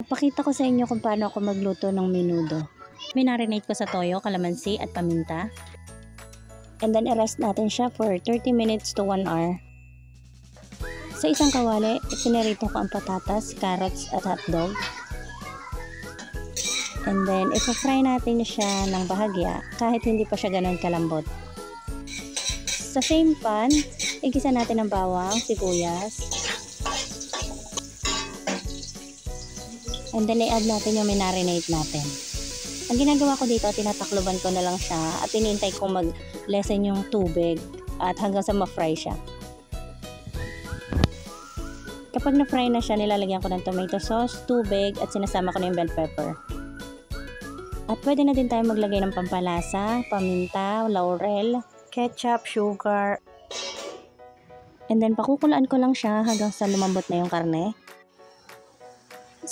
Pakita ko sa inyo kung paano ako magluto ng menudo. Minarinate ko sa toyo, kalamansi at paminta. And then i-rest natin siya for 30 minutes to 1 hour. Sa isang kawali, pinarito ko ang patatas, carrots at hotdog. And then ipa-fry natin siya ng bahagya kahit hindi pa siya ganun kalambot. Sa same pan, igisa natin ang bawang, sibuyas. And then i-add natin yung minarinate natin. Ang ginagawa ko dito, tinatakloban ko na lang siya at inintay kong mag-lessen yung tubig at hanggang sa ma-fry siya. Kapag na-fry na siya, nilalagyan ko ng tomato sauce, tubig at sinasama ko na yung bell pepper. At pwede na din tayo maglagay ng pampalasa, paminta, laurel, ketchup, sugar. And then pakukulaan ko lang siya hanggang sa lumambot na yung karne.